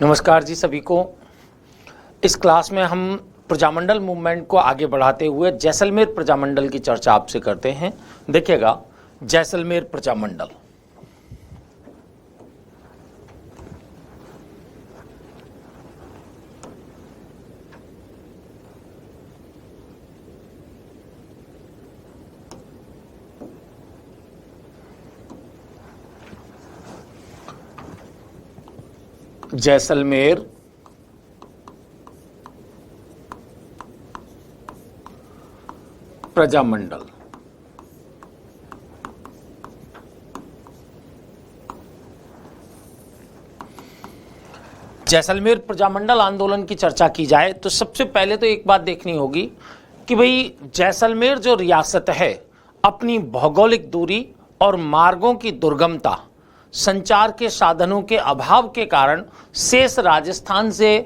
नमस्कार जी सभी को। इस क्लास में हम प्रजामंडल मूवमेंट को आगे बढ़ाते हुए जैसलमेर प्रजामंडल की चर्चा आपसे करते हैं। देखिएगा, जैसलमेर प्रजामंडल जैसलमेर प्रजामंडल जैसलमेर प्रजामंडल आंदोलन की चर्चा की जाए तो सबसे पहले तो एक बात देखनी होगी कि भाई जैसलमेर जो रियासत है अपनी भौगोलिक दूरी और मार्गों की दुर्गमता, संचार के साधनों के अभाव के कारण शेष राजस्थान से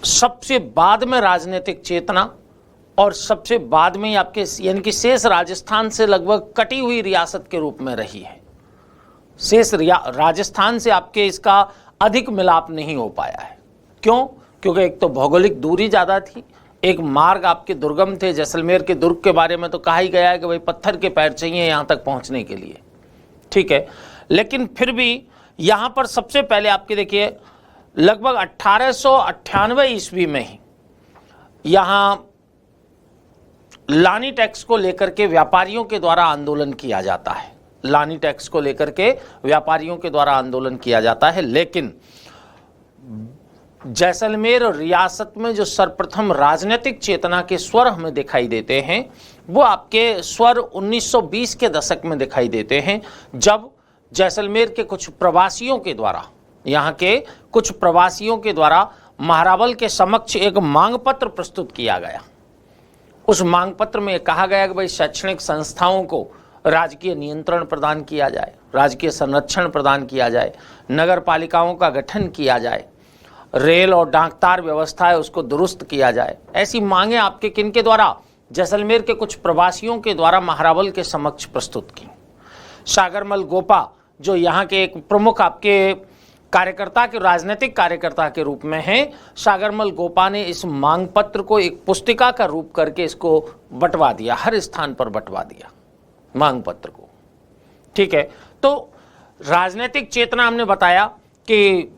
सबसे बाद में राजनीतिक चेतना और सबसे बाद में आपके यानी कि शेष राजस्थान से लगभग कटी हुई रियासत के रूप में रही है। शेष राजस्थान से आपके इसका अधिक मिलाप नहीं हो पाया है। क्यों? क्योंकि एक तो भौगोलिक दूरी ज़्यादा थी, एक मार्ग आपके दुर्गम थे। जैसलमेर के दुर्ग के बारे में तो कहा ही गया है कि भाई पत्थर के पैर चाहिए यहाँ तक पहुँचने के लिए, ठीक है। लेकिन फिर भी यहाँ पर सबसे पहले आपके देखिए लगभग 1898 ईस्वी में ही यहाँ लानी टैक्स को लेकर के व्यापारियों के द्वारा आंदोलन किया जाता है। लानी टैक्स को लेकर के व्यापारियों के द्वारा आंदोलन किया जाता है। लेकिन जैसलमेर रियासत में जो सर्वप्रथम राजनीतिक चेतना के स्वर हमें दिखाई देते हैं वो आपके स्वर 1920 के दशक में दिखाई देते हैं, जब जैसलमेर के कुछ प्रवासियों के द्वारा, यहाँ के कुछ प्रवासियों के द्वारा महारावल के समक्ष एक मांग पत्र प्रस्तुत किया गया। उस मांग पत्र में कहा गया कि भाई शैक्षणिक संस्थाओं को राजकीय नियंत्रण प्रदान किया जाए, राजकीय संरक्षण प्रदान किया जाए, नगर पालिकाओं का गठन किया जाए, रेल और डाकतार व्यवस्था है उसको दुरुस्त किया जाए। ऐसी मांगे आपके किनके द्वारा? जैसलमेर के कुछ प्रवासियों के द्वारा महारावल के समक्ष प्रस्तुत की। सागरमल गोपा जो यहाँ के एक प्रमुख आपके कार्यकर्ता के राजनीतिक कार्यकर्ता के रूप में हैं, सागरमल गोपा ने इस मांग पत्र को एक पुस्तिका का रूप करके इसको बंटवा दिया, हर स्थान पर बंटवा दिया मांग पत्र को, ठीक है। तो राजनीतिक चेतना हमने बताया कि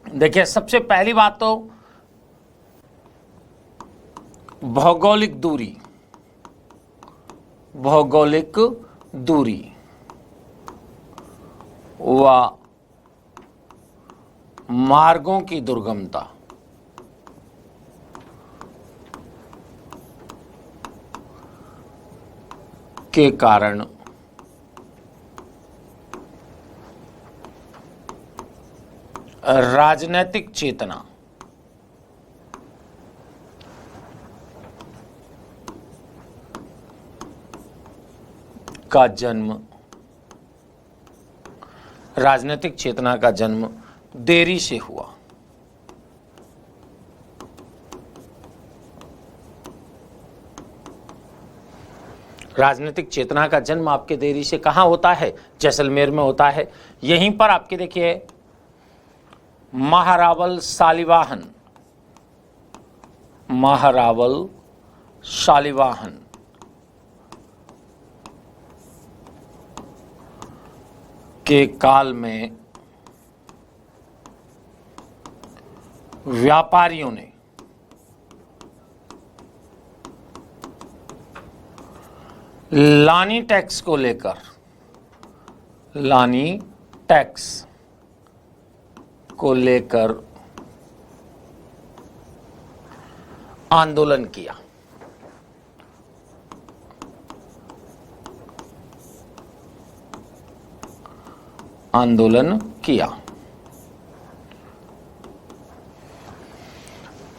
देखिए सबसे पहली बात तो भौगोलिक दूरी व मार्गों की दुर्गमता के कारण राजनीतिक चेतना का जन्म, राजनीतिक चेतना का जन्म देरी से हुआ। राजनीतिक चेतना का जन्म आपके देरी से कहाँ होता है? जैसलमेर में होता है। यहीं पर आपके देखिए महारावल शालिवाहन के काल में व्यापारियों ने लानी टैक्स को लेकर आंदोलन किया।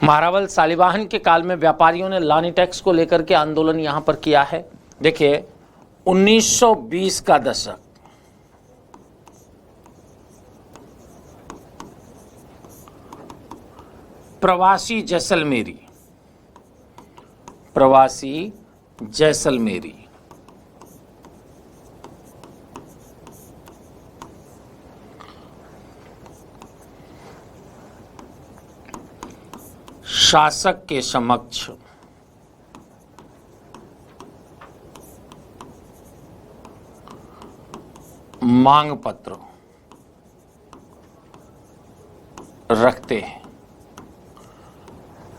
महारावल शालिवाहन के काल में व्यापारियों ने लानी टैक्स को लेकर के आंदोलन यहां पर किया है। देखिए 1920 का दशक, प्रवासी जैसलमेरी शासक के समक्ष मांग पत्र रखते हैं।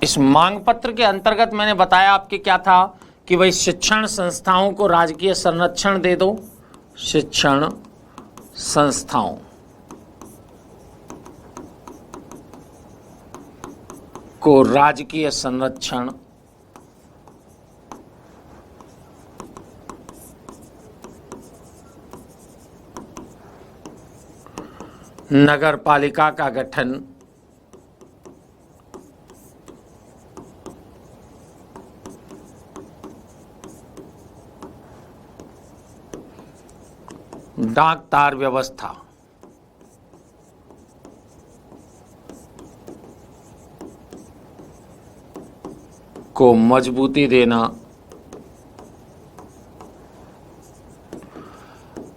इस मांग पत्र के अंतर्गत मैंने बताया आपके क्या था कि भाई शिक्षण संस्थाओं को राजकीय संरक्षण दे दो, शिक्षण संस्थाओं को राजकीय संरक्षण नगर पालिका का गठन डाक तार व्यवस्था को मजबूती देना,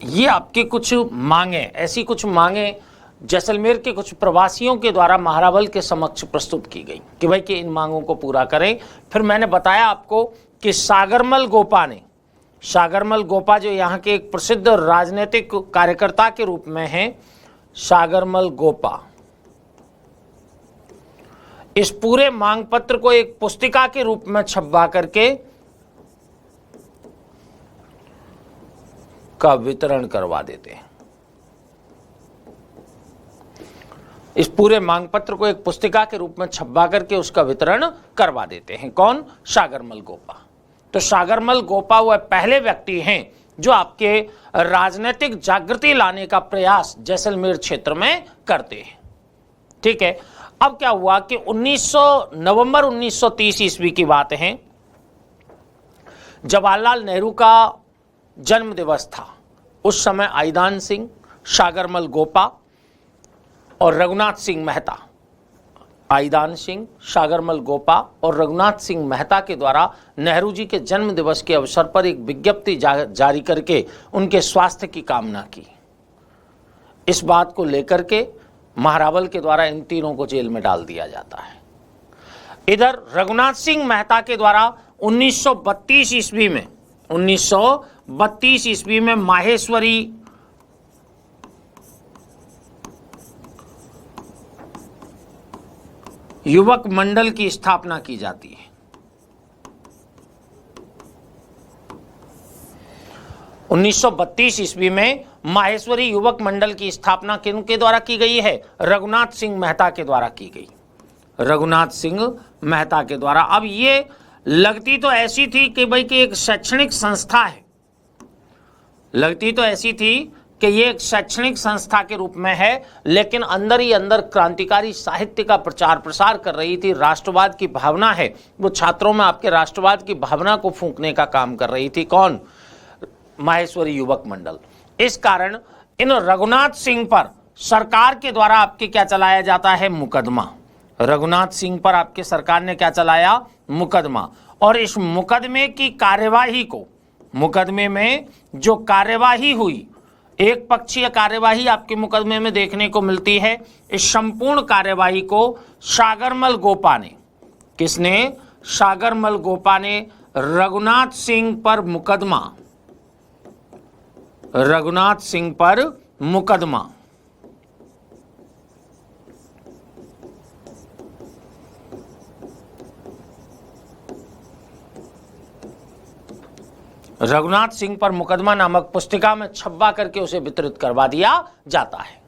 ये आपके कुछ मांगे, ऐसी कुछ मांगे जैसलमेर के कुछ प्रवासियों के द्वारा महारावल के समक्ष प्रस्तुत की गई कि भाई कि इन मांगों को पूरा करें। फिर मैंने बताया आपको कि सागरमल गोपा जो यहाँ के एक प्रसिद्ध राजनीतिक कार्यकर्ता के रूप में हैं, सागरमल गोपा, इस पूरे मांग पत्र को एक पुस्तिका के रूप में छपवा करके का वितरण करवा देते हैं। इस पूरे मांग पत्र को एक पुस्तिका के रूप में छपवा करके उसका वितरण करवा देते हैं। कौन? सागरमल गोपा। तो सागरमल गोपा वह पहले व्यक्ति हैं जो आपके राजनीतिक जागृति लाने का प्रयास जैसलमेर क्षेत्र में करते हैं। ठीक है। अब क्या हुआ कि नवंबर 1930 ईस्वी की बात है, जवाहरलाल नेहरू का जन्म दिवस था। उस समय आईदान सिंह, सागरमल गोपा और रघुनाथ सिंह मेहता, आईदान सिंह, सागरमल गोपा और रघुनाथ सिंह मेहता के द्वारा नेहरू जी के जन्म दिवस के अवसर पर एक विज्ञप्ति जारी करके उनके स्वास्थ्य की कामना की। इस बात को लेकर के महारावल के द्वारा इन तीनों को जेल में डाल दिया जाता है। इधर रघुनाथ सिंह मेहता के द्वारा 1932 ईस्वी में माहेश्वरी युवक मंडल की स्थापना की जाती है। 1932 ईस्वी में माहेश्वरी युवक मंडल की स्थापना किनके द्वारा की गई है? रघुनाथ सिंह मेहता के द्वारा की गई, रघुनाथ सिंह मेहता के द्वारा। अब ये लगती तो ऐसी थी कि भाई कि एक शैक्षणिक संस्था है, लगती तो ऐसी थी कि ये एक शैक्षणिक संस्था के रूप में है, लेकिन अंदर ही अंदर क्रांतिकारी साहित्य का प्रचार प्रसार कर रही थी। राष्ट्रवाद की भावना है वो छात्रों में आपके राष्ट्रवाद की भावना को फूंकने का काम कर रही थी। कौन? माहेश्वरी युवक मंडल। इस कारण इन रघुनाथ सिंह पर सरकार के द्वारा आपके क्या चलाया जाता है? मुकदमा। रघुनाथ सिंह पर आपके सरकार ने क्या चलाया? मुकदमा। और इस मुकदमे की कार्यवाही को, मुकदमे में जो कार्यवाही हुई, एक पक्षीय कार्यवाही आपके मुकदमे में देखने को मिलती है। इस संपूर्ण कार्यवाही को सागरमल गोपा ने, किसने? सागरमल गोपा ने रघुनाथ सिंह पर मुकदमा, रघुनाथ सिंह पर मुकदमा, रघुनाथ सिंह पर मुकदमा नामक पुस्तिका में छपवा करके उसे वितरित करवा दिया जाता है।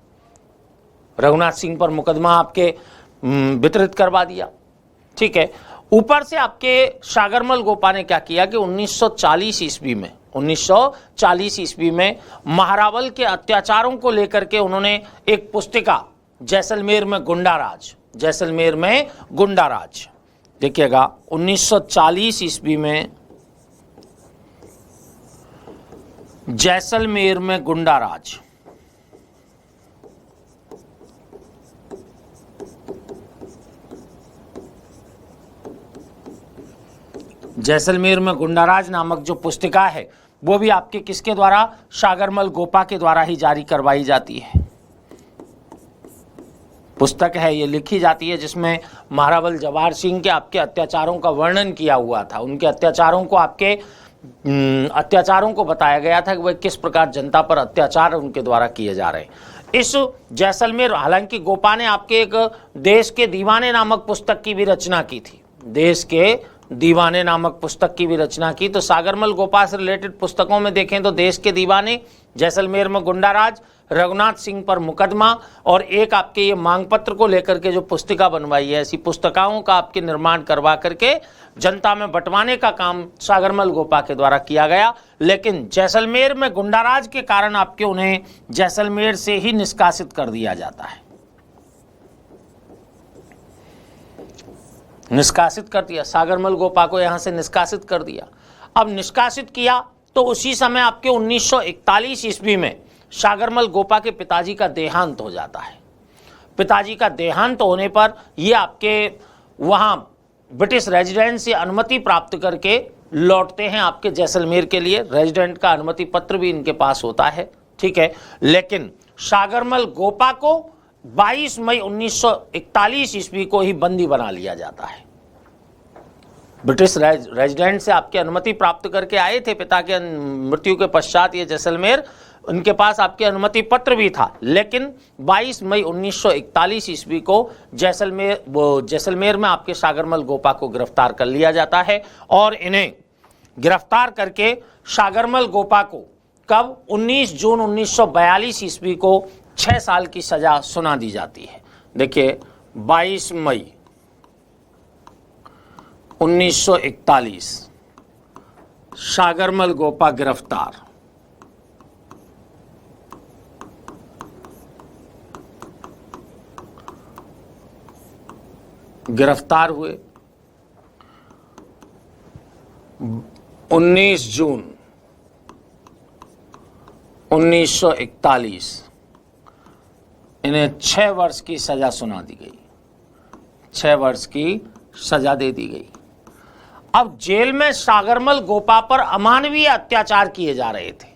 रघुनाथ सिंह पर मुकदमा आपके वितरित करवा दिया। ठीक है। ऊपर से आपके सागरमल गोपा ने क्या किया कि 1940 ईस्वी में महारावल के अत्याचारों को लेकर के उन्होंने एक पुस्तिका जैसलमेर में गुंडाराज, जैसलमेर में गुंडाराज, देखिएगा 1940 ईस्वी में जैसलमेर में गुंडाराज, जैसलमेर में गुंडाराज नामक जो पुस्तिका है वो भी आपके किसके द्वारा? सागरमल गोपा के द्वारा ही जारी करवाई जाती है। पुस्तक है, ये लिखी जाती है, जिसमें महारावल जवाहर सिंह के आपके अत्याचारों का वर्णन किया हुआ था। उनके अत्याचारों को बताया गया था कि वह किस प्रकार जनता पर अत्याचार उनके द्वारा किए जा रहे हैं। इस जैसलमेर, हालांकि गोपा ने आपके एक देश के दीवाने नामक पुस्तक की भी रचना की थी, देश के दीवाने नामक पुस्तक की भी रचना की। तो सागरमल गोपा से रिलेटेड पुस्तकों में देखें तो देश के दीवाने, जैसलमेर में गुंडाराज, रघुनाथ सिंह पर मुकदमा, और एक आपके ये मांग पत्र को लेकर के जो पुस्तिका बनवाई है, ऐसी पुस्तकाओं का आपके निर्माण करवा करके जनता में बंटवाने का काम सागरमल गोपा के द्वारा किया गया। लेकिन जैसलमेर में गुंडाराज के कारण आपके उन्हें जैसलमेर से ही निष्कासित कर दिया जाता है, निष्कासित कर दिया, सागरमल गोपा को यहां से निष्कासित कर दिया। अब निष्कासित किया तो उसी समय आपके 1941 ईस्वी में सागरमल गोपा के पिताजी का देहांत हो जाता है। पिताजी का देहांत होने पर ये आपके वहां ब्रिटिश रेजिडेंट से अनुमति प्राप्त करके लौटते हैं आपके जैसलमेर के लिए। रेजिडेंट का अनुमति पत्र भी इनके पास होता है, ठीक है। लेकिन सागरमल गोपा को 22 मई 1941 ईस्वी को ही बंदी बना लिया जाता है। ब्रिटिश रेजिडेंट से आपकी अनुमति प्राप्त करके आए थे पिता के मृत्यु के पश्चात ये जैसलमेर, उनके पास आपके अनुमति पत्र भी था। लेकिन 22 मई 1941 ईस्वी को जैसलमेर में आपके सागरमल गोपा को गिरफ्तार कर लिया जाता है, और इन्हें गिरफ्तार करके सागरमल गोपा को कब 19 जून 1942 ईस्वी को 6 साल की सजा सुना दी जाती है। देखिए 22 मई 1941 सागरमल गोपा गिरफ्तार, गिरफ्तार हुए। 19 जून 1941 इन्हें 6 वर्ष की सजा सुना दी गई, 6 वर्ष की सजा दे दी गई। अब जेल में सागरमल गोपा पर अमानवीय अत्याचार किए जा रहे थे,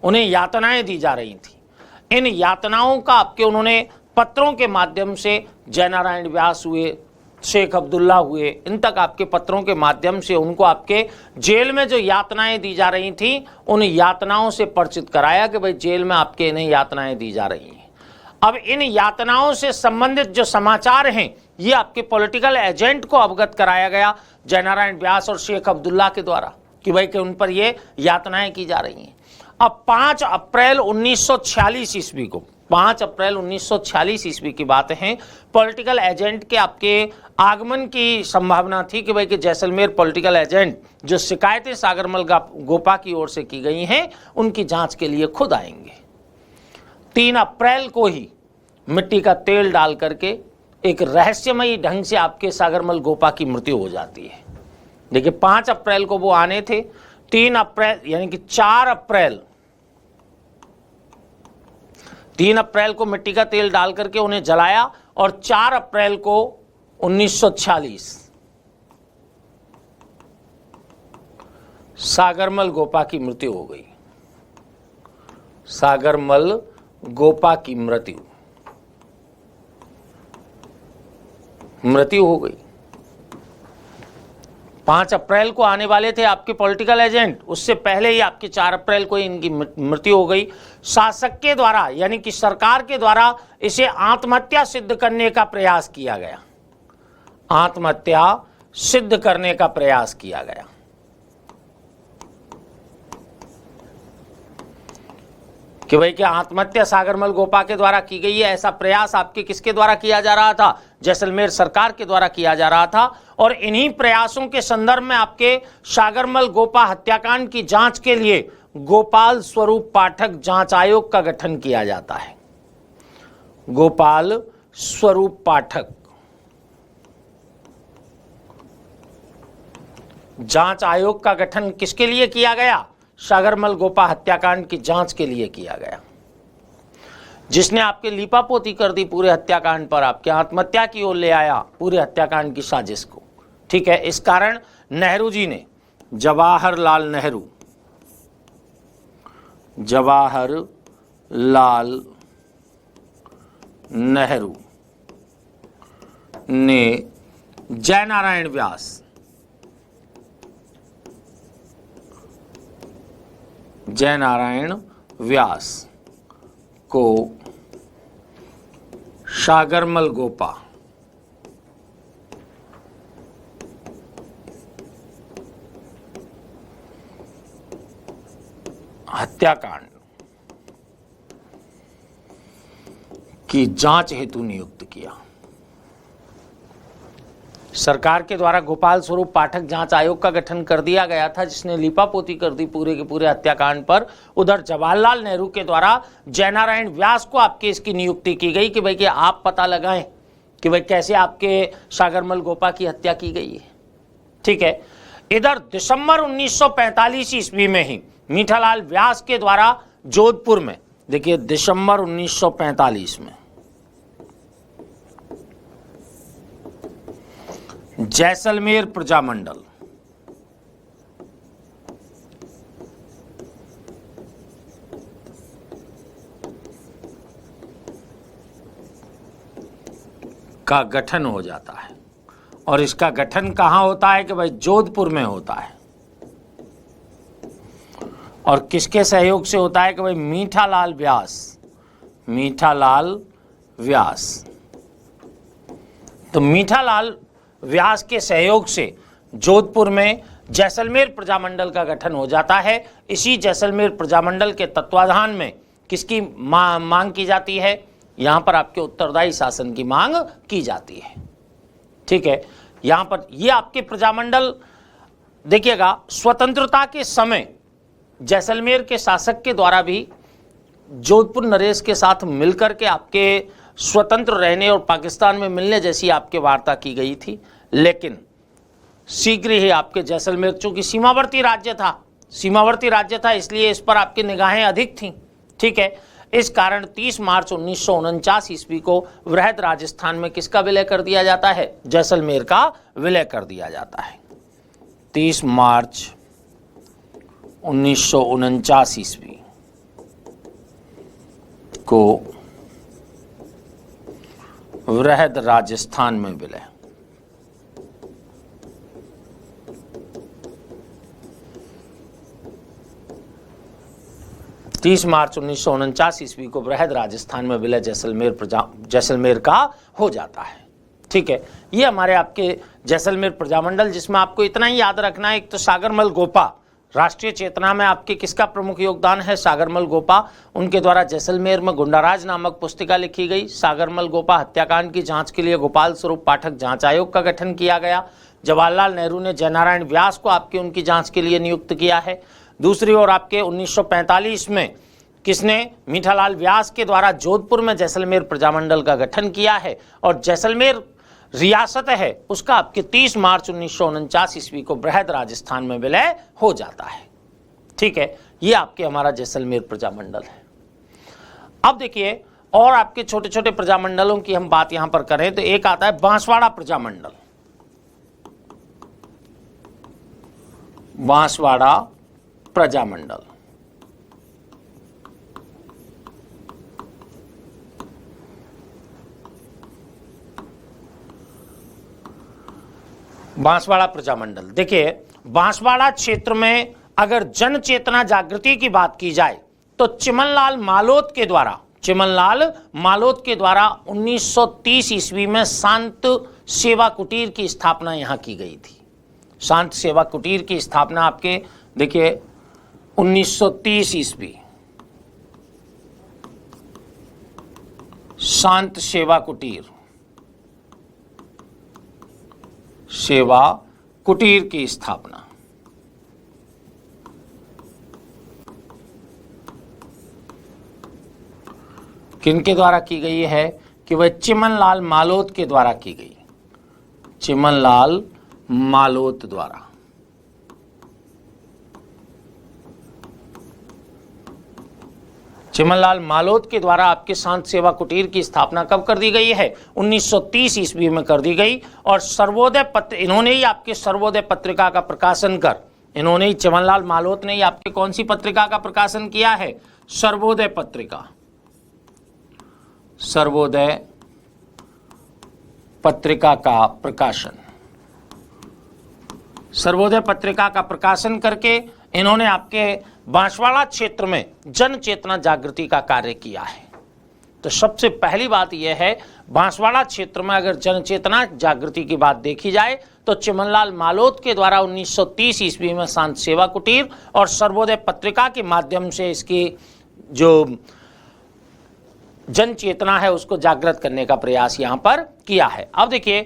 उन्हें यातनाएं दी जा रही थी। इन यातनाओं का आपके उन्होंने पत्रों के माध्यम से, जयनारायण व्यास हुए, शेख अब्दुल्ला हुए, इन तक आपके पत्रों के माध्यम से उनको आपके जेल में जो यातनाएं दी जा रही थी उन यातनाओं से परिचित कराया कि भाई जेल में आपके इन्हें यातनाएं दी जा रही हैं। अब इन यातनाओं से संबंधित जो समाचार हैं ये आपके पॉलिटिकल एजेंट को अवगत कराया गया जयनारायण व्यास और शेख अब्दुल्ला के द्वारा कि भाई कि उन पर ये यातनाएं की जा रही हैं। अब 5 अप्रैल 1946 ईस्वी को, 5 अप्रैल 1946 ईस्वी की बात है, पॉलिटिकल एजेंट के आपके आगमन की संभावना थी कि भाई कि जैसलमेर पॉलिटिकल एजेंट जो शिकायतें सागरमल गोपा की ओर से की गई हैं उनकी जांच के लिए खुद आएंगे। 3 अप्रैल को ही मिट्टी का तेल डाल करके एक रहस्यमयी ढंग से आपके सागरमल गोपा की मृत्यु हो जाती है। देखिए 5 अप्रैल को वो आने थे, 3 अप्रैल यानी कि 4 अप्रैल को मिट्टी का तेल डाल करके उन्हें जलाया, और 4 अप्रैल को 1946 सागरमल गोपा की मृत्यु हो गई। सागरमल गोपा की मृत्यु हो गई। 5 अप्रैल को आने वाले थे आपके पॉलिटिकल एजेंट, उससे पहले ही आपके 4 अप्रैल को इनकी मृत्यु हो गई। शासक के द्वारा यानी कि सरकार के द्वारा इसे आत्महत्या सिद्ध करने का प्रयास किया गया, आत्महत्या सिद्ध करने का प्रयास किया गया। कि भाई क्या आत्महत्या सागरमल गोपा के द्वारा की गई है, ऐसा प्रयास आपके किसके द्वारा किया जा रहा था? जैसलमेर सरकार के द्वारा किया जा रहा था। और इन्हीं प्रयासों के संदर्भ में आपके सागरमल गोपा हत्याकांड की जांच के लिए गोपाल स्वरूप पाठक जांच आयोग का गठन किया जाता है। गोपाल स्वरूप पाठक जांच आयोग का गठन किसके लिए किया गया? सागरमल गोपा हत्याकांड की जांच के लिए किया गया, जिसने आपके लीपापोती कर दी पूरे हत्याकांड पर, आपके आत्महत्या की ओर ले आया पूरे हत्याकांड की साजिश को। ठीक है, इस कारण नेहरू जी ने, जवाहरलाल नेहरू ने जयनारायण व्यास को सागरमल गोपा हत्याकांड की जांच हेतु नियुक्त किया। सरकार के द्वारा गोपाल स्वरूप पाठक जांच आयोग का गठन कर दिया गया था, जिसने लीपापोती कर दी पूरे के पूरे हत्याकांड पर। उधर जवाहरलाल नेहरू के द्वारा जयनारायण व्यास को आपके इसकी नियुक्ति की गई कि भाई कि आप पता लगाएं कि भाई कैसे आपके सागरमल गोपा की हत्या की गई है। ठीक है। इधर दिसंबर 1945 ईस्वी में ही मीठालाल व्यास के द्वारा जोधपुर में, देखिए दिसंबर 1945 में जैसलमेर प्रजामंडल का गठन हो जाता है। और इसका गठन कहां होता है कि भाई जोधपुर में होता है। और किसके सहयोग से होता है कि भाई मीठालाल व्यास। तो मीठालाल व्यास के सहयोग से जोधपुर में जैसलमेर प्रजामंडल का गठन हो जाता है। इसी जैसलमेर प्रजामंडल के तत्वाधान में किसकी मांग की जाती है? यहां पर आपके उत्तरदायी शासन की मांग की जाती है। ठीक है। यहां पर ये आपके प्रजामंडल देखिएगा, स्वतंत्रता के समय जैसलमेर के शासक के द्वारा भी जोधपुर नरेश के साथ मिलकर के आपके स्वतंत्र रहने और पाकिस्तान में मिलने जैसी आपके वार्ता की गई थी। लेकिन शीघ्र ही आपके जैसलमेर, चूंकि सीमावर्ती राज्य था, इसलिए इस पर आपकी निगाहें अधिक थीं। ठीक है। इस कारण 30 मार्च 1949 ईस्वी को वृहद राजस्थान में किसका विलय कर दिया जाता है? जैसलमेर का विलय कर दिया जाता है। 30 मार्च 1949 ईस्वी को वृहद राजस्थान में विलय। तीस मार्च 1949 ईस्वी को वृहद राजस्थान में विलय जैसलमेर का हो जाता है। ठीक है। ये हमारे आपके जैसलमेर प्रजामंडल, जिसमें आपको इतना ही याद रखना है, एक तो सागरमल गोपा राष्ट्रीय चेतना में आपके किसका प्रमुख योगदान है? सागरमल गोपा। उनके द्वारा जैसलमेर में गुंडाराज नामक पुस्तिका लिखी गई। सागरमल गोपा हत्याकांड की जांच के लिए गोपाल स्वरूप पाठक जांच आयोग का गठन किया गया। जवाहरलाल नेहरू ने जयनारायण व्यास को आपके उनकी जांच के लिए नियुक्त किया है। दूसरी ओर आपके 1945 में किसने? मीठालाल व्यास के द्वारा जोधपुर में जैसलमेर प्रजामंडल का गठन किया है। और जैसलमेर रियासत है उसका आपके 30 मार्च 1949 ईस्वी को वृहद राजस्थान में विलय हो जाता है। ठीक है। ये आपके हमारा जैसलमेर प्रजामंडल है। अब देखिए, और आपके छोटे छोटे प्रजामंडलों की हम बात यहां पर करें तो एक आता है बांसवाड़ा प्रजामंडल। बांसवाड़ा प्रजामंडल देखिए, बांसवाड़ा क्षेत्र में अगर जन चेतना जागृति की बात की जाए तो चिमनलाल मालोत के द्वारा 1930 ईस्वी में शांत सेवा कुटीर की स्थापना यहां की गई थी। शांत सेवा कुटीर की स्थापना आपके देखिए 1930 ईस्वी शांत सेवा कुटीर की स्थापना किनके द्वारा की गई है? कि वह चिमनलाल मालोत के द्वारा की गई। चिमनलाल मालोत द्वारा। चिमनलाल मालोत के द्वारा आपके शांत सेवा कुटीर की स्थापना कब कर दी गई है? 1930 ईस्वी में कर दी गई। और सर्वोदय पत्र, इन्होंने ही आपके सर्वोदय पत्रिका का प्रकाशन कर, इन्होंने ही चिमनलाल मालोत ने ही आपके कौन सी पत्रिका का प्रकाशन किया है? सर्वोदय पत्रिका। सर्वोदय पत्रिका का प्रकाशन। सर्वोदय पत्रिका का प्रकाशन करके इन्होंने आपके बांसवाड़ा क्षेत्र में जन चेतना जागृति का कार्य किया है। तो सबसे पहली बात यह है, बांसवाड़ा क्षेत्र में अगर जन चेतना जागृति की बात देखी जाए तो चिमनलाल मालोत के द्वारा 1930 ईस्वी में शांत सेवा कुटीर और सर्वोदय पत्रिका के माध्यम से इसकी जो जन चेतना है उसको जागृत करने का प्रयास यहाँ पर किया है। अब देखिए,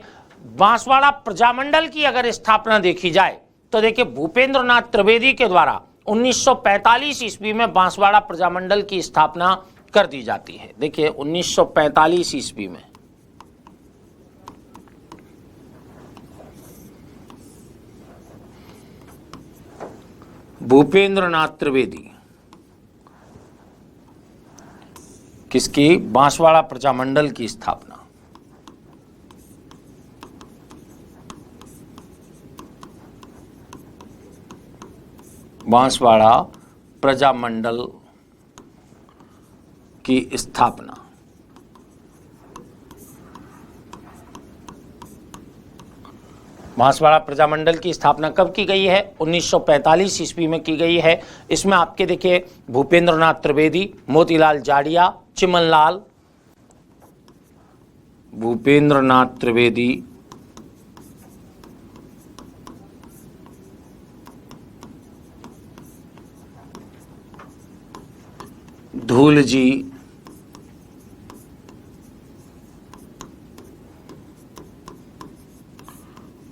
बांसवाड़ा प्रजामंडल की अगर स्थापना देखी जाए तो देखिए भूपेंद्र नाथ त्रिवेदी के द्वारा 1945 ईस्वी में बांसवाड़ा प्रजामंडल की स्थापना कर दी जाती है। देखिए 1945 ईस्वी में भूपेंद्र नाथ त्रिवेदी किसकी, बांसवाड़ा प्रजामंडल की स्थापना। बांसवाड़ा प्रजामंडल की स्थापना। बांसवाड़ा प्रजामंडल की स्थापना कब की गई है? 1945 ईस्वी में की गई है। इसमें आपके देखिए भूपेंद्र नाथ त्रिवेदी, मोतीलाल जाड़िया, चिमनलाल, भूपेंद्र नाथ त्रिवेदी, धूलजी,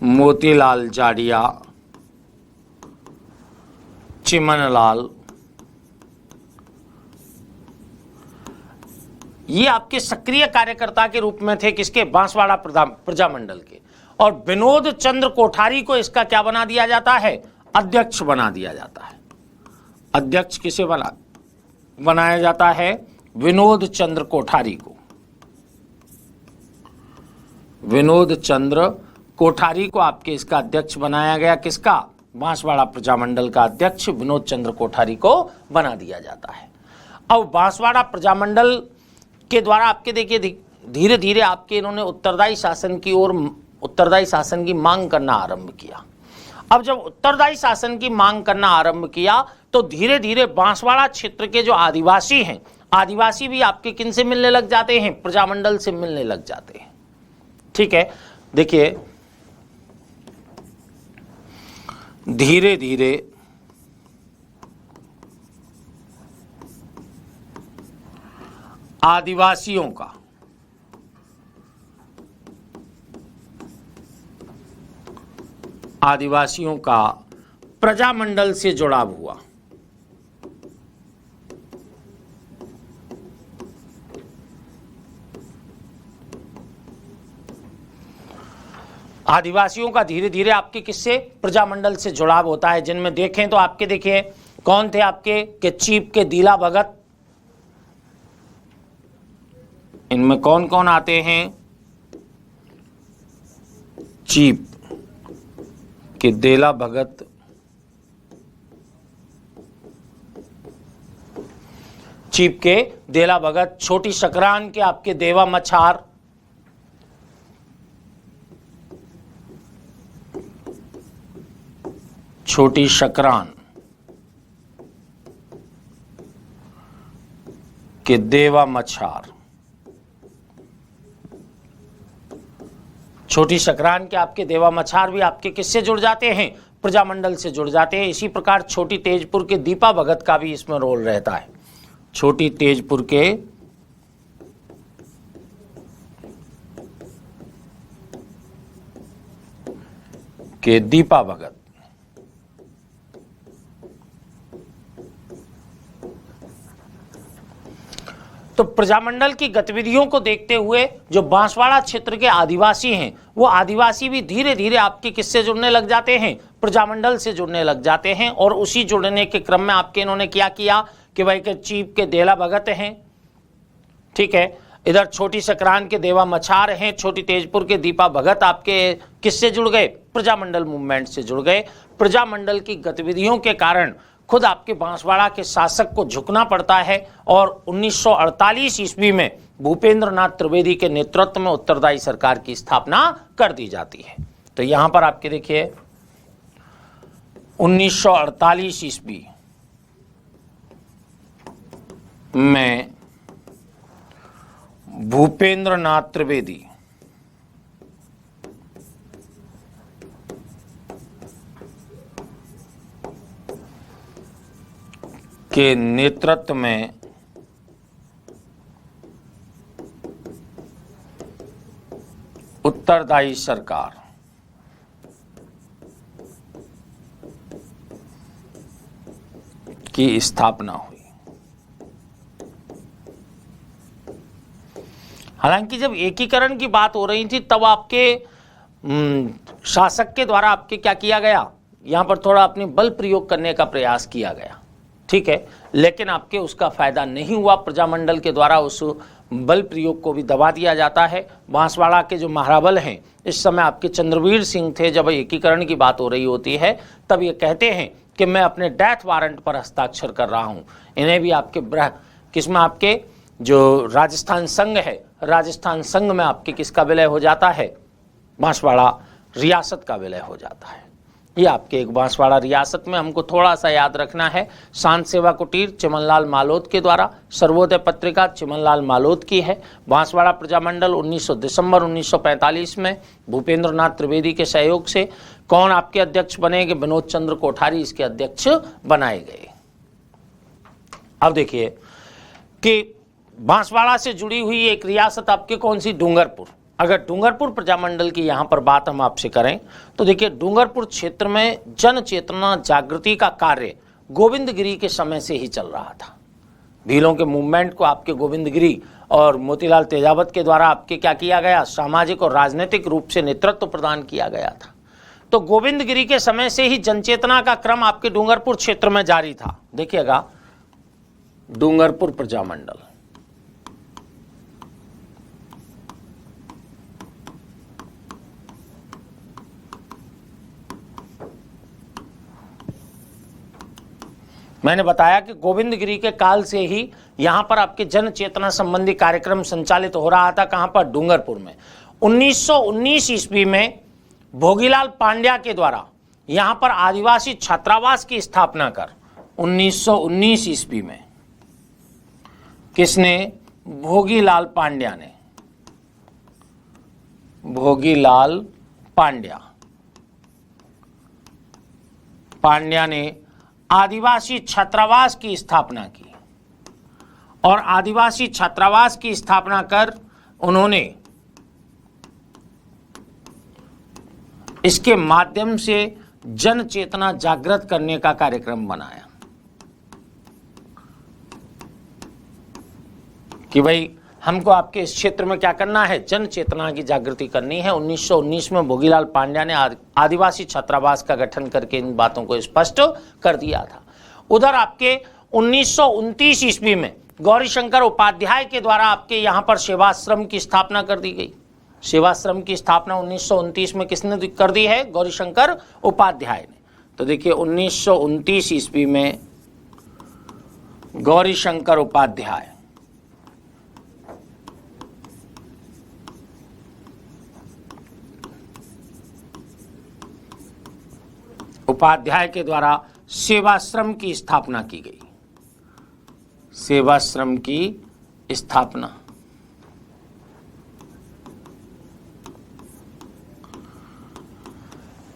मोतीलाल जाड़िया, चिमनलाल, ये आपके सक्रिय कार्यकर्ता के रूप में थे किसके, बांसवाड़ा प्रजामंडल के। और विनोद चंद्र कोठारी को इसका क्या बना दिया जाता है, अध्यक्ष बना दिया जाता है। अध्यक्ष किसे बनाया जाता है, विनोद चंद्र कोठारी को। विनोद चंद्र कोठारी को आपके इसका अध्यक्ष बनाया गया, किसका, बांसवाड़ा प्रजामंडल का अध्यक्ष विनोद चंद्र कोठारी को बना दिया जाता है। अब बांसवाड़ा प्रजामंडल के द्वारा आपके देखिए धीरे धीरे आपके इन्होंने उत्तरदायी शासन की ओर, उत्तरदायी शासन की मांग करना आरंभ किया। अब जब उत्तरदायी शासन की मांग करना आरंभ किया तो धीरे धीरे बांसवाड़ा क्षेत्र के जो आदिवासी हैं, आदिवासी भी आपके किन से मिलने लग जाते हैं, प्रजामंडल से मिलने लग जाते हैं। ठीक है, देखिए धीरे धीरे आदिवासियों का प्रजामंडल से जुड़ाव हुआ। आदिवासियों का धीरे धीरे आपके किससे, प्रजामंडल से जुड़ाव होता है। जिनमें देखें तो आपके देखिए कौन थे आपके, कि चीप के दीला भगत, इनमें कौन कौन आते हैं, चीप के देला भगत, चीप के देला भगत, छोटी सकरान के आपके देवा मछार, छोटी सकरान के देवा मछार, छोटी सकरान के आपके देवा मछार भी आपके किससे जुड़ जाते हैं, प्रजामंडल से जुड़ जाते हैं। इसी प्रकार छोटी तेजपुर के दीपा भगत का भी इसमें रोल रहता है। छोटी तेजपुर के दीपा भगत, तो प्रजामंडल की गतिविधियों को देखते हुए जो बांसवाड़ा क्षेत्र के आदिवासी हैं, वो आदिवासी भी धीरे धीरे आपके किससे जुड़ने लग जाते हैं, प्रजामंडल से जुड़ने लग जाते हैं। और उसी जुड़ने के क्रम में आपके इन्होंने क्या किया कि भाई के चीप के देला भगत हैं, ठीक है, इधर छोटी सकरान के देवा मछार हैं, छोटी तेजपुर के दीपा भगत आपके किससे जुड़ गए, प्रजामंडल मूवमेंट से जुड़ गए। प्रजामंडल की गतिविधियों के कारण खुद आपके बांसवाड़ा के शासक को झुकना पड़ता है और 1948 ईस्वी में भूपेंद्र नाथ त्रिवेदी के नेतृत्व में उत्तरदायी सरकार की स्थापना कर दी जाती है। तो यहां पर आपके देखिए 1948 ईस्वी में भूपेंद्र नाथ त्रिवेदी के नेतृत्व में उत्तरदायी सरकार की स्थापना हुई। हालांकि जब एकीकरण की बात हो रही थी तब आपके शासक के द्वारा आपके क्या किया गया, यहां पर थोड़ा अपने बल प्रयोग करने का प्रयास किया गया, ठीक है, लेकिन आपके उसका फायदा नहीं हुआ। प्रजामंडल के द्वारा उस बल प्रयोग को भी दबा दिया जाता है। बांसवाड़ा के जो महाराबल हैं इस समय आपके चंद्रवीर सिंह थे। जब एकीकरण की बात हो रही होती है तब ये कहते हैं कि मैं अपने डेथ वारंट पर हस्ताक्षर कर रहा हूं। इन्हें भी आपके किसमें आपके जो राजस्थान संघ है, राजस्थान संघ में आपके किसका विलय हो जाता है, बांसवाड़ा रियासत का विलय हो जाता है। ये आपके एक बांसवाड़ा रियासत में हमको थोड़ा सा याद रखना है। शांत सेवा कुटीर चिमनलाल मालोद के द्वारा, सर्वोदय पत्रिका चिमनलाल मालोद की है। बांसवाड़ा प्रजामंडल 19 दिसंबर 1945 में भूपेंद्र नाथ त्रिवेदी के सहयोग से कौन आपके अध्यक्ष बने, विनोद चंद्र कोठारी इसके अध्यक्ष बनाए गए। अब देखिए कि बांसवाड़ा से जुड़ी हुई एक रियासत आपके कौन सी, डूंगरपुर। अगर डूंगरपुर प्रजामंडल की यहाँ पर बात हम आपसे करें तो देखिए डूंगरपुर क्षेत्र में जन चेतना जागृति का कार्य गोविंदगिरी के समय से ही चल रहा था। भीलों के मूवमेंट को आपके गोविंदगिरी और मोतीलाल तेजावत के द्वारा आपके क्या किया गया, सामाजिक और राजनीतिक रूप से नेतृत्व प्रदान किया गया था। तो गोविंदगिरी के समय से ही जनचेतना का क्रम आपके डूंगरपुर क्षेत्र में जारी था। देखिएगा डूंगरपुर प्रजामंडल, मैंने बताया कि गोविंदगिरी के काल से ही यहाँ पर आपके जन चेतना संबंधी कार्यक्रम संचालित हो रहा था। कहाँ पर, डूंगरपुर में। 1919 ईस्वी में भोगीलाल पांड्या के द्वारा यहाँ पर आदिवासी छात्रावास की स्थापना कर 1919 ईस्वी में किसने, भोगीलाल पांड्या ने, भोगीलाल पांड्या ने आदिवासी छात्रावास की स्थापना की और आदिवासी छात्रावास की स्थापना कर उन्होंने इसके माध्यम से जन चेतना जागृत करने का कार्यक्रम बनाया कि भाई हमको आपके इस क्षेत्र में क्या करना है, जन चेतना की जागृति करनी है। 1919 में भोगीलाल पांड्या ने आदिवासी छात्रावास का गठन करके इन बातों को स्पष्ट कर दिया था। उधर आपके 1929 ईस्वी में गौरीशंकर उपाध्याय के द्वारा आपके यहाँ पर सेवाश्रम की स्थापना कर दी गई। सेवाश्रम की स्थापना 1929 में किसने कर दी है, गौरीशंकर उपाध्याय ने। तो देखिए 1929 ईस्वी में गौरीशंकर उपाध्याय के द्वारा सेवाश्रम की स्थापना की गई। सेवाश्रम की स्थापना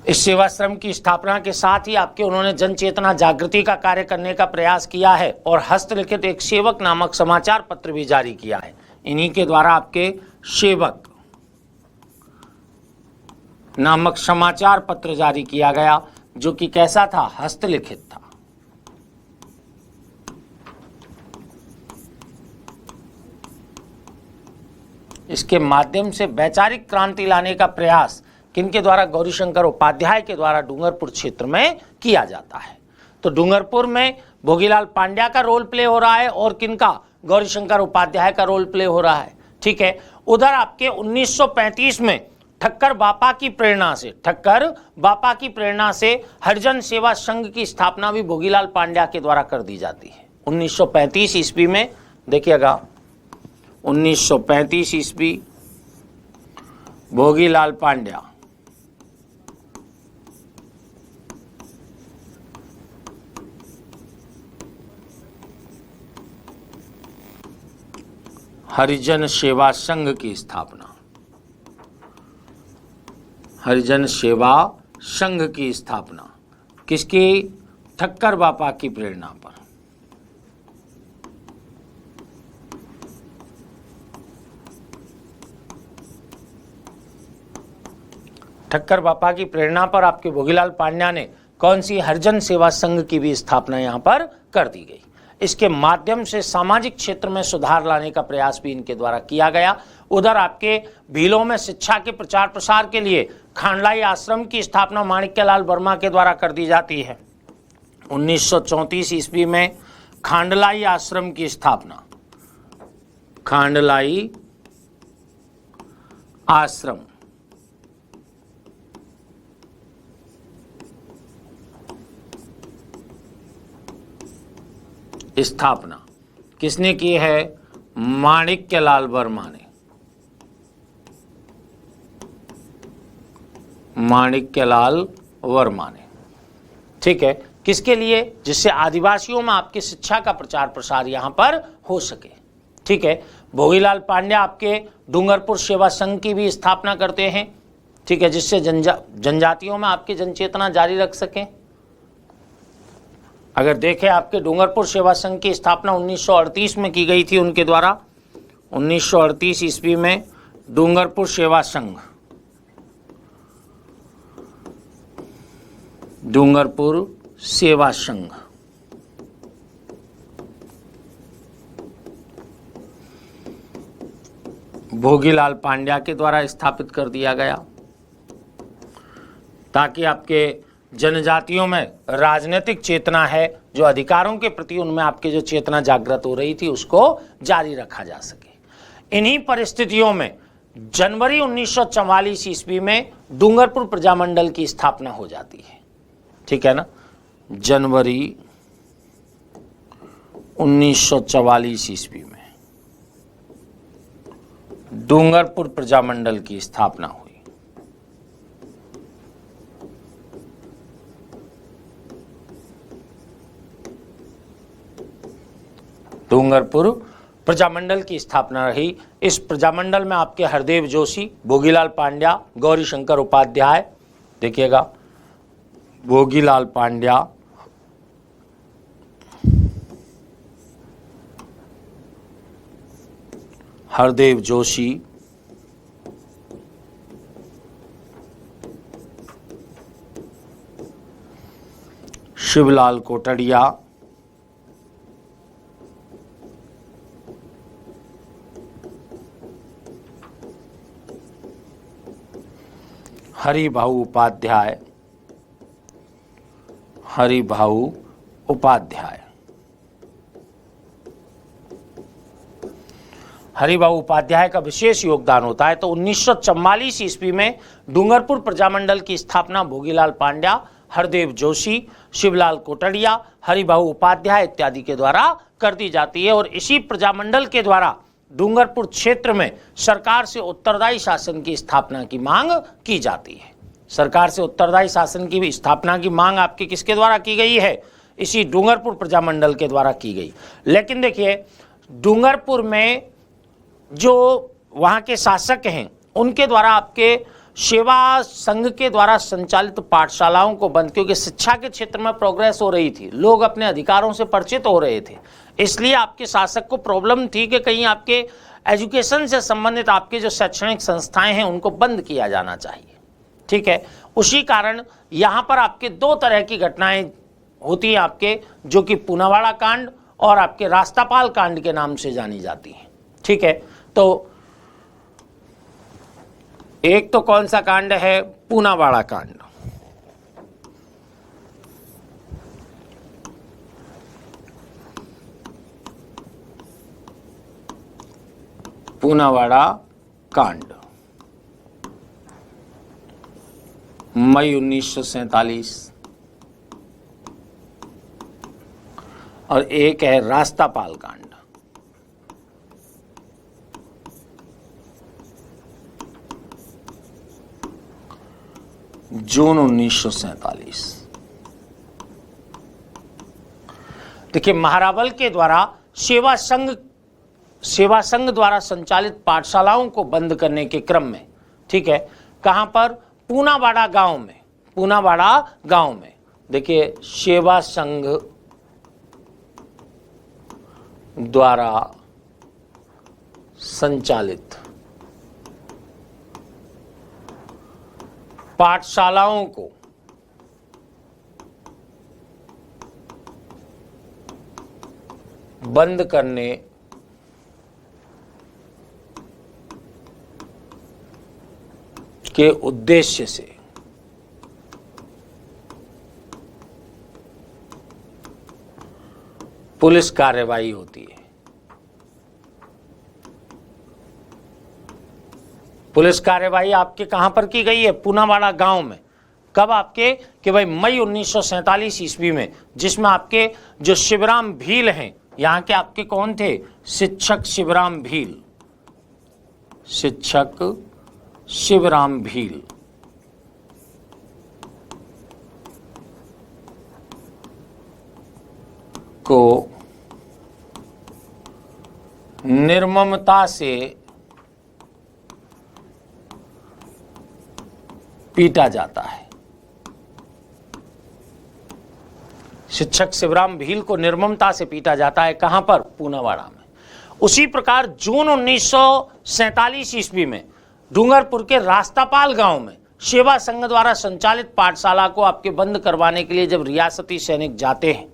इस सेवाश्रम की स्थापना के साथ ही आपके उन्होंने जन चेतना जागृति का कार्य करने का प्रयास किया है और हस्तलिखित एक सेवक नामक समाचार पत्र भी जारी किया है। इन्हीं के द्वारा आपके सेवक नामक समाचार पत्र जारी किया गया, जो कि कैसा था, हस्तलिखित था। इसके माध्यम से वैचारिक क्रांति लाने का प्रयास किनके द्वारा, गौरीशंकर उपाध्याय के द्वारा डूंगरपुर क्षेत्र में किया जाता है। तो डूंगरपुर में भोगीलाल पांड्या का रोल प्ले हो रहा है और किनका, गौरीशंकर उपाध्याय का रोल प्ले हो रहा है, ठीक है। उधर आपके 1935 में ठक्कर बापा की प्रेरणा से हरिजन सेवा संघ की स्थापना भी भोगीलाल पांड्या के द्वारा कर दी जाती है 1935 ईस्वी में। देखिएगा 1935 ईस्वी, भोगीलाल पांड्या, हरिजन सेवा संघ की स्थापना, हरिजन सेवा संघ की स्थापना किसकी? ठक्कर बापा की प्रेरणा पर। ठक्कर बापा की प्रेरणा पर आपके भोगीलाल पांड्या ने कौन सी? हरिजन सेवा संघ की भी स्थापना यहां पर कर दी गई। इसके माध्यम से सामाजिक क्षेत्र में सुधार लाने का प्रयास भी इनके द्वारा किया गया। उधर आपके भीलों में शिक्षा के प्रचार प्रसार के लिए खांडलाई आश्रम की स्थापना माणिक्यलाल वर्मा के द्वारा कर दी जाती है। 1934 ईस्वी में खांडलाई आश्रम की स्थापना, खांडलाई आश्रम स्थापना किसने की है? माणिक्यलाल वर्मा ने। माणिक्यलाल वर्मा ने, ठीक है। किसके लिए? जिससे आदिवासियों में आपकी शिक्षा का प्रचार प्रसार यहां पर हो सके, ठीक है। भोगीलाल पांड्या आपके डूंगरपुर सेवा संघ की भी स्थापना करते हैं, ठीक है, जिससे जनजातियों में आपकी जनचेतना जारी रख सकें। अगर देखें आपके डूंगरपुर सेवा संघ की स्थापना 1938 में की गई थी उनके द्वारा। 1938 ईस्वी में डूंगरपुर सेवा संघ, डूंगरपुर सेवा संघ भोगीलाल पांड्या के द्वारा स्थापित कर दिया गया, ताकि आपके जनजातियों में राजनीतिक चेतना है, जो अधिकारों के प्रति उनमें आपकी जो चेतना जागृत हो रही थी उसको जारी रखा जा सके। इन्हीं परिस्थितियों में जनवरी 1944 ईस्वी में डूंगरपुर प्रजामंडल की स्थापना हो जाती है, ठीक है ना। जनवरी 1944 ईस्वी में डूंगरपुर प्रजामंडल की स्थापना हुई। डूंगरपुर प्रजामंडल की स्थापना रही। इस प्रजामंडल में आपके हरदेव जोशी, भोगीलाल पांड्या, गौरी शंकर उपाध्याय, देखिएगा भोगीलाल पांड्या, हरदेव जोशी, शिवलाल कोटड़िया, हरिभाऊ उपाध्याय, हरिभाऊ उपाध्याय, हरिभाऊ उपाध्याय का विशेष योगदान होता है। तो 1944 ईस्वी में डूंगरपुर प्रजामंडल की स्थापना भोगीलाल पांड्या, हरदेव जोशी, शिवलाल कोटड़िया, हरिभाऊ उपाध्याय इत्यादि के द्वारा कर दी जाती है। और इसी प्रजामंडल के द्वारा डूंगरपुर क्षेत्र में सरकार से उत्तरदायी शासन की स्थापना की मांग की जाती है। सरकार से उत्तरदायी शासन की स्थापना की मांग आपकी किसके द्वारा की गई है? इसी डूंगरपुर प्रजामंडल के द्वारा की गई। लेकिन देखिए, डूंगरपुर में जो वहाँ के शासक हैं उनके द्वारा आपके सेवा संघ के द्वारा संचालित पाठशालाओं को बंद, क्योंकि शिक्षा के क्षेत्र में प्रोग्रेस हो रही थी, लोग अपने अधिकारों से परिचित हो रहे थे, इसलिए आपके शासक को प्रॉब्लम थी कि कहीं आपके एजुकेशन से संबंधित आपके जो शैक्षणिक संस्थाएं हैं उनको बंद किया जाना चाहिए, ठीक है। उसी कारण यहाँ पर आपके दो तरह की घटनाएं होती हैं आपके, जो कि पूनावाड़ा कांड और आपके रास्तापाल कांड के नाम से जानी जाती हैं, ठीक है। तो एक तो कौन सा कांड है? पूनावाड़ा कांड। पूनावाड़ा कांड मई 1947, और एक है रास्तापाल कांड। जून 1947। देखिए, महारावल के द्वारा सेवा संघ द्वारा संचालित पाठशालाओं को बंद करने के क्रम में, ठीक है, कहां पर? पूनावाड़ा गांव में। देखिए, सेवा संघ द्वारा संचालित पाठशालाओं को बंद करने के उद्देश्य से पुलिस कार्रवाई होती है। पुलिस कार्रवाई आपके कहां पर की गई है? पूनावाड़ा गांव में। कब? आपके कि भाई मई 1947 ईस्वी में, जिसमें आपके जो शिवराम भील हैं, यहां के आपके कौन थे? शिक्षक शिवराम भील को निर्ममता से पीटा जाता है। शिक्षक शिवराम भील को निर्ममता से पीटा जाता है। कहां पर? पूनावाड़ा में। उसी प्रकार जून 1947 ईस्वी में डूंगरपुर के रास्तापाल गांव में सेवा संघ द्वारा संचालित पाठशाला को आपके बंद करवाने के लिए जब रियासती सैनिक जाते हैं,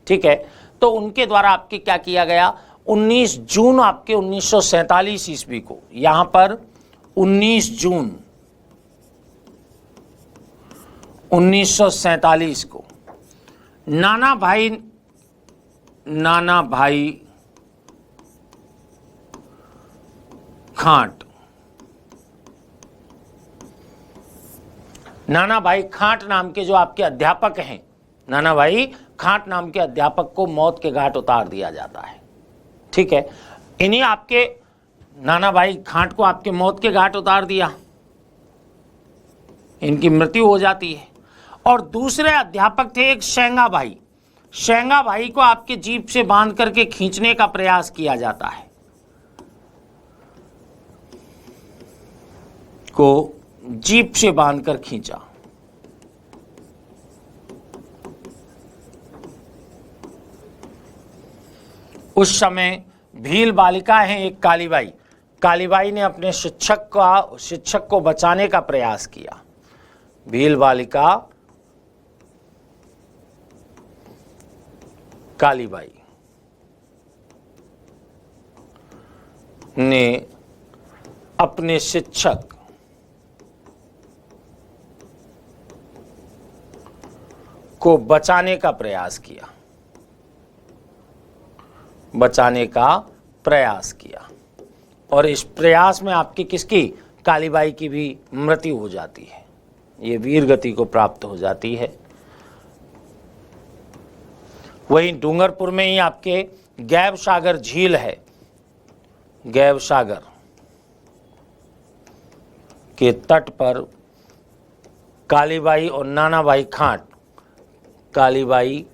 ठीक है, तो उनके द्वारा आपके क्या किया गया? 19 जून आपके 1947 ईस्वी को, यहां पर 19 जून 1947 को नाना भाई खांट, नाना भाई खांट नाम के जो आपके अध्यापक हैं, नाना भाई खांट नाम के अध्यापक को मौत के घाट उतार दिया जाता है। ठीक है, इन्हीं आपके नाना भाई खांट को आपके मौत के घाट उतार दिया, इनकी मृत्यु हो जाती है। और दूसरे अध्यापक थे एक शेंगा भाई। शेंगा भाई को आपके जीप से बांध करके खींचने का प्रयास किया जाता है, को जीप से बांधकर खींचा। उस समय भील बालिका है एक कालीबाई। कालीबाई ने अपने शिक्षक को बचाने का प्रयास किया। भील बालिका कालीबाई ने अपने शिक्षक को बचाने का प्रयास किया, और इस प्रयास में आपकी किसकी? कालीबाई की भी मृत्यु हो जाती है, ये वीर गति को प्राप्त हो जाती है। वहीं डूंगरपुर में ही आपके गैब सागर झील है। गैब सागर के तट पर कालीबाई और नानाभाई खांट, कालीबाई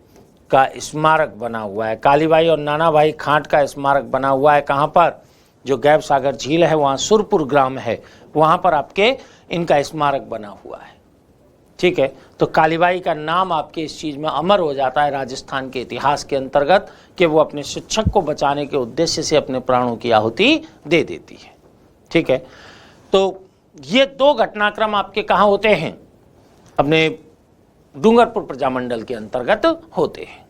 का स्मारक बना हुआ है। कालीबाई और नानाभाई खांट का स्मारक बना हुआ है कहाँ पर? जो गैब सागर झील है वहाँ सुरपुर ग्राम है, वहाँ पर आपके इनका स्मारक बना हुआ है। ठीक है, तो कालीबाई का नाम आपके इस चीज़ में अमर हो जाता है राजस्थान के इतिहास के अंतर्गत कि वो अपने शिक्षक को बचाने के उद्देश्य से अपने प्राणों की आहुति दे देती है। ठीक है, तो ये दो घटनाक्रम आपके कहाँ होते हैं? अपने डूंगरपुर प्रजामंडल के अंतर्गत होते हैं।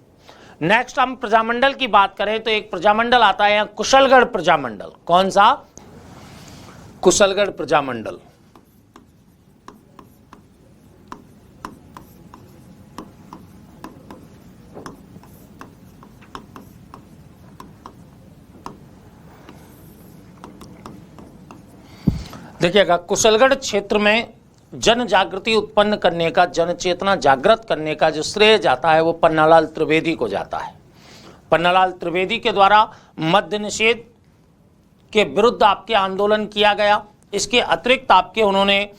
नेक्स्ट हम प्रजामंडल की बात करें तो एक प्रजामंडल आता है कुशलगढ़ प्रजामंडल। कौन सा? कुशलगढ़ प्रजामंडल। देखिएगा, कुशलगढ़ क्षेत्र में जन जागृति उत्पन्न करने का, जन चेतना जागृत करने का जो श्रेय जाता है वो पन्नालाल त्रिवेदी को जाता है। पन्नालाल त्रिवेदी के द्वारा मद्य निषेध के विरुद्ध आपके आंदोलन किया गया। इसके अतिरिक्त आपके उन्होंने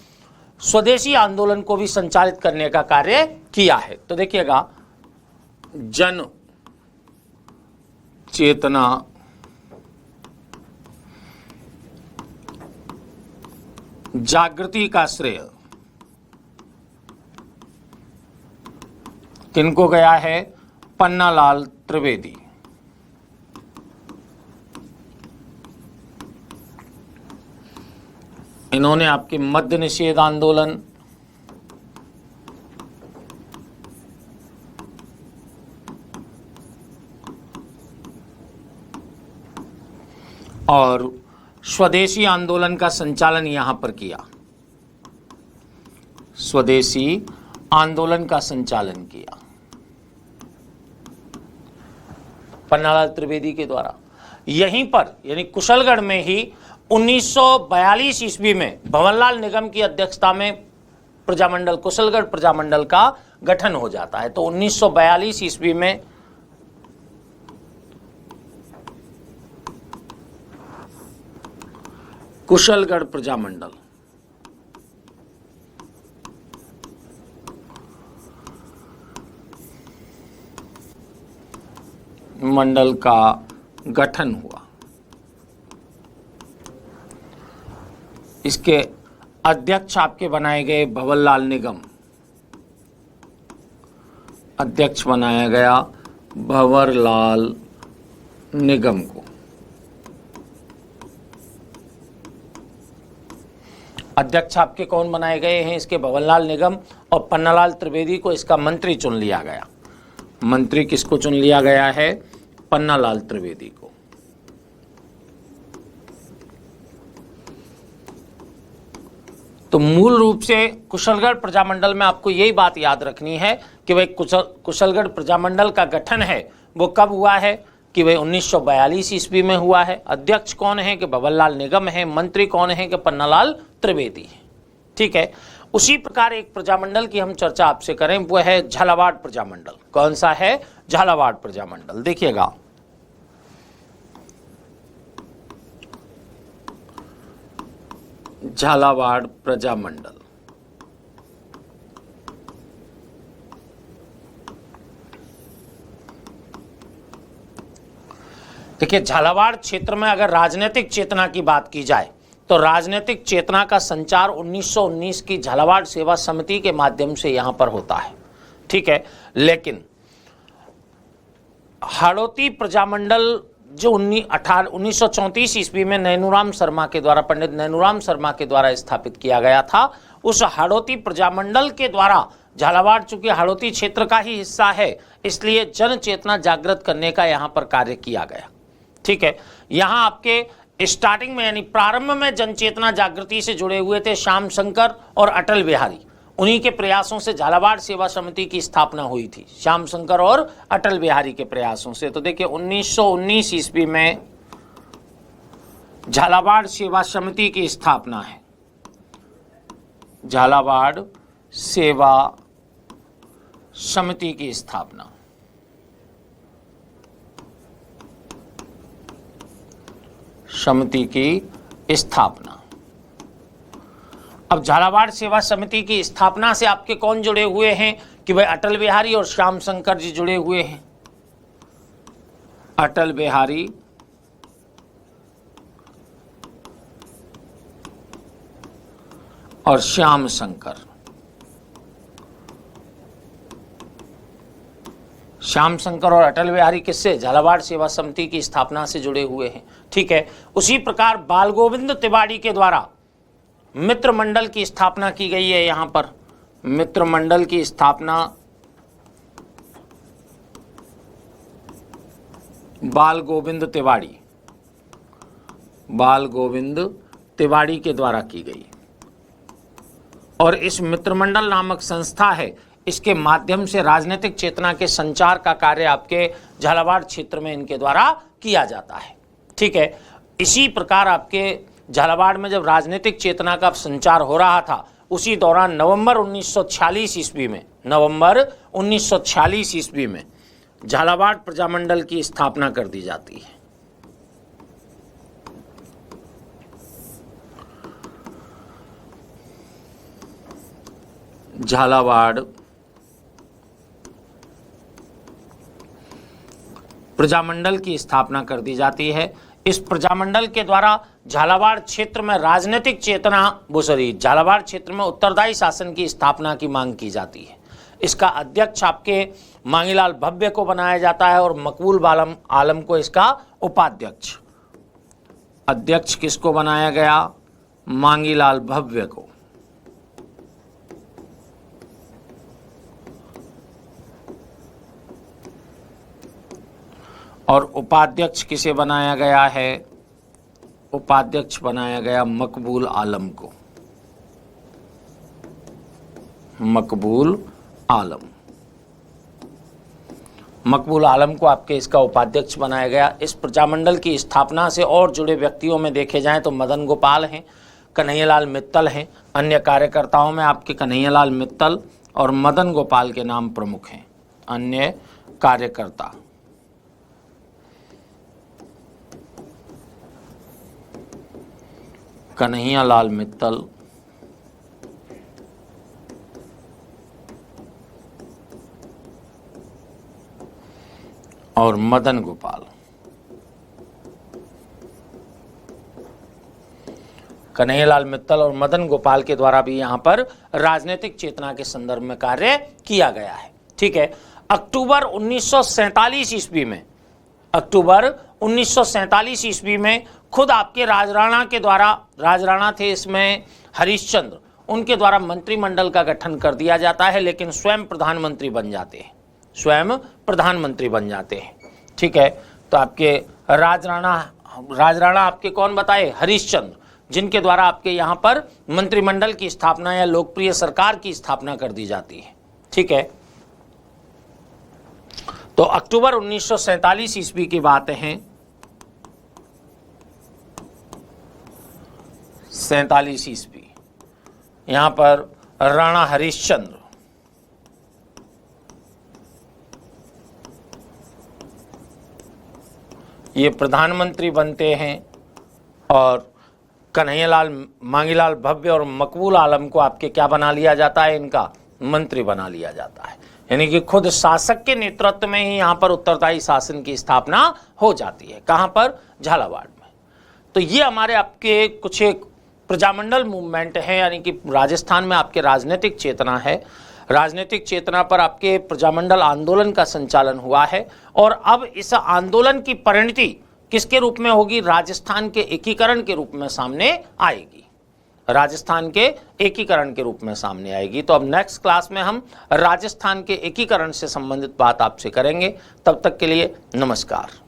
स्वदेशी आंदोलन को भी संचालित करने का कार्य किया है। तो देखिएगा, जन चेतना जागृति का श्रेय किनको गया है? पन्नालाल त्रिवेदी। इन्होंने आपके मद्य निषेध आंदोलन, और स्वदेशी आंदोलन का संचालन यहां पर किया। स्वदेशी आंदोलन का संचालन किया पन्नालाल त्रिवेदी के द्वारा। यहीं पर यानी कुशलगढ़ में ही 1942 ईस्वी में भंवरलाल निगम की अध्यक्षता में प्रजामंडल, कुशलगढ़ प्रजामंडल का गठन हो जाता है। तो 1942 ईस्वी में कुशलगढ़ प्रजामंडल मंडल का गठन हुआ। इसके अध्यक्ष आपके बनाए गए भंवरलाल निगम, अध्यक्ष बनाया गया भंवरलाल निगम को। अध्यक्ष आपके कौन बनाए गए हैं इसके? भंवरलाल निगम। और पन्नालाल त्रिवेदी को इसका मंत्री चुन लिया गया। मंत्री किसको चुन लिया गया है? पन्नालाल त्रिवेदी को। तो मूल रूप से कुशलगढ़ प्रजामंडल में आपको यही बात याद रखनी है कि भाई कुशलगढ़ प्रजामंडल का गठन है वो कब हुआ है कि भाई 1942 ईस्वी में हुआ है। अध्यक्ष कौन है कि भंवरलाल निगम है। मंत्री कौन है कि पन्नालाल त्रिवेदी है। ठीक है। उसी प्रकार एक प्रजामंडल की हम चर्चा आपसे करें, वो है झालावाड़ प्रजामंडल। कौन सा है? झालावाड़ प्रजामंडल। देखिएगा, झालावाड़ प्रजामंडल देखिए, झालावाड़ क्षेत्र में अगर राजनीतिक चेतना की बात की जाए तो राजनीतिक चेतना का संचार 1919 की झालावाड़ सेवा समिति के माध्यम से यहां पर होता है। ठीक है। लेकिन हाड़ौती प्रजामंडल जो 1934 ईस्वी में नैनूराम शर्मा के द्वारा, पंडित नैनूराम शर्मा के द्वारा स्थापित किया गया था, उस हाड़ौती प्रजामंडल के द्वारा झालावाड़ चूंकि हाड़ौती क्षेत्र का ही हिस्सा है इसलिए जन चेतना जागृत करने का यहां पर कार्य किया गया। ठीक है। यहां आपके स्टार्टिंग में यानी प्रारंभ में जन चेतना जागृति से जुड़े हुए थे श्याम शंकर और अटल बिहारी। उन्हीं के प्रयासों से झालावाड़ सेवा समिति की स्थापना हुई थी, श्याम शंकर और अटल बिहारी के प्रयासों से। तो देखिए 1919 ईस्वी में झालावाड़ सेवा समिति की स्थापना है। झालावाड़ सेवा समिति की स्थापना, समिति की स्थापना। अब झालावाड़ सेवा समिति की स्थापना से आपके कौन जुड़े हुए हैं कि भाई अटल बिहारी और श्याम शंकर जी जुड़े हुए हैं। अटल बिहारी और श्याम शंकर। श्याम शंकर और अटल बिहारी किससे? झालावाड़ सेवा समिति की स्थापना से जुड़े हुए हैं। ठीक है। उसी प्रकार बाल गोविंद तिवारी के द्वारा मित्र मंडल की स्थापना की गई है। यहां पर मित्र मंडल की स्थापना बाल गोविंद तिवारी के द्वारा की गई। और इस मित्रमंडल नामक संस्था है, इसके माध्यम से राजनीतिक चेतना के संचार का कार्य आपके झालावाड़ क्षेत्र में इनके द्वारा किया जाता है। ठीक है। इसी प्रकार आपके झालावाड़ में जब राजनीतिक चेतना का संचार हो रहा था उसी दौरान नवंबर 1946 ईस्वी में झालावाड़ प्रजामंडल की स्थापना कर दी जाती है। झालावाड़ प्रजामंडल की स्थापना कर दी जाती है। इस प्रजामंडल के द्वारा झालावाड़ क्षेत्र में राजनीतिक चेतना झालावाड़ क्षेत्र में उत्तरदायी शासन की स्थापना की मांग की जाती है। इसका अध्यक्ष आपके मांगीलाल भव्य को बनाया जाता है और मकबूल आलम को इसका उपाध्यक्ष। अध्यक्ष किसको बनाया गया? मांगीलाल भव्य को। और उपाध्यक्ष किसे बनाया गया है? उपाध्यक्ष बनाया गया मकबूल आलम को। मकबूल आलम को आपके इसका उपाध्यक्ष बनाया गया। इस प्रजामंडल की स्थापना से और जुड़े व्यक्तियों में देखे जाएं तो मदन गोपाल हैं, कन्हैयालाल मित्तल हैं। अन्य कार्यकर्ताओं में आपके कन्हैयालाल मित्तल और मदन गोपाल के नाम प्रमुख हैं। अन्य कार्यकर्ता कन्हैयालाल मित्तल और मदन गोपाल। कन्हैयालाल मित्तल और मदन गोपाल के द्वारा भी यहां पर राजनीतिक चेतना के संदर्भ में कार्य किया गया है। ठीक है। अक्टूबर 1947 ईस्वी में खुद आपके राजराणा के द्वारा, राजराणा थे इसमें हरिश्चंद्र, उनके द्वारा मंत्रिमंडल का गठन कर दिया जाता है, लेकिन स्वयं प्रधानमंत्री बन जाते हैं। ठीक है। तो आपके राजराणा आपके कौन बताए? हरिश्चंद्र, जिनके द्वारा आपके यहाँ पर मंत्रिमंडल की स्थापना या लोकप्रिय सरकार की स्थापना कर दी जाती है। ठीक है। तो अक्टूबर 1947 ईस्वी की बातें हैं। 47 ईस्वी यहां पर राणा हरिश्चंद्र ये प्रधानमंत्री बनते हैं और मांगीलाल भव्य और मकबूल आलम को आपके क्या बना लिया जाता है? इनका मंत्री बना लिया जाता है। यानी कि खुद शासक के नेतृत्व में ही यहां पर उत्तरदायी शासन की स्थापना हो जाती है। कहां पर? झालावाड़ में। तो ये हमारे आपके कुछ एक प्रजामंडल मूवमेंट है, यानी कि राजस्थान में आपके राजनीतिक चेतना है। राजनीतिक चेतना पर आपके प्रजामंडल आंदोलन का संचालन हुआ है और अब इस आंदोलन की परिणति किसके रूप में होगी? राजस्थान के एकीकरण के रूप में सामने आएगी। राजस्थान के एकीकरण के रूप में सामने आएगी। तो अब नेक्स्ट क्लास में हम राजस्थान के एकीकरण से संबंधित बात आपसे करेंगे। तब तक के लिए नमस्कार।